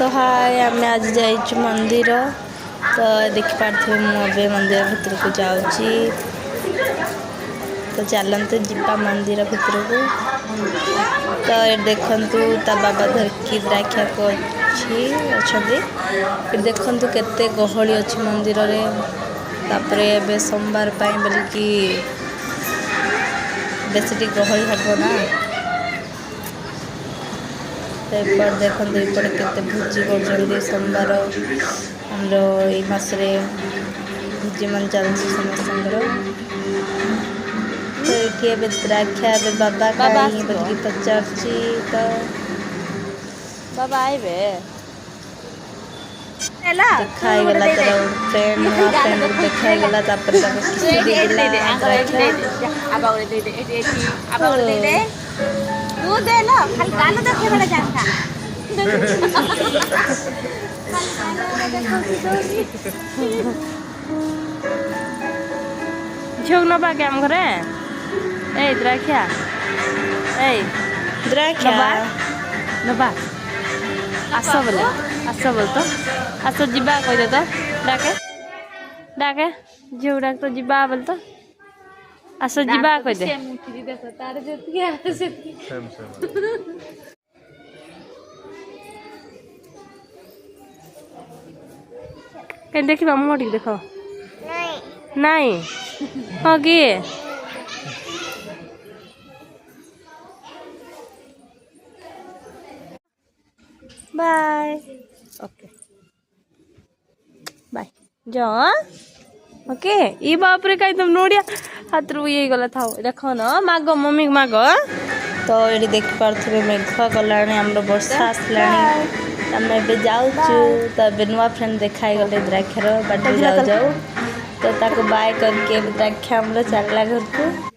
तो हाय आम आज जाइए मंदिर तो देखिपे मुझे मंदिर भितर को जाऊँगी तो चलते जीवा मंदिर भितर को तो ये देखु ता बाबा धरकी द्राक्षा को अच्छे देखु केते गहली अच्छी मंदिर रे तापरे एबे सोमवार पाई बोलिकी बेसी गहली हम ना एपट देखते एपटे केते भोजी कर सोमवार हमरो ये मासरे भोजी मन चलती समस्त तो ये द्राक्षा बाबा खाई बोलिकी पचारची तो बाबा आइबे देखाई गला तर फ्रेंड फ्रेंड देखाई गला तापर किसी दे दिला तू दे लो खाली गाल देखे बड़ा जानता झोक न बाके हम घरे ए द्राक्षा नबा आस बोल तो आस जीवा कह दे तो डाके डाके झील डाक तो जीवा बोल तो आस जीवा कह दे कहीं देख मोटी देख नहीं हाँ किए बाय ओके बाय जाओ ओके ये बाप रे कहीं तुम नोड़िया हाथ रू ये गला था देखो ना माग मम्मी माग तो ये देख पारे मेघ गला वर्षा आसला आम ए जाऊँ तो नुआ फ्रेंड देखाई गले द्राक्षार बाटे जाऊ जाऊ तो ताको बाय करके द्राक्षा चलला घर को।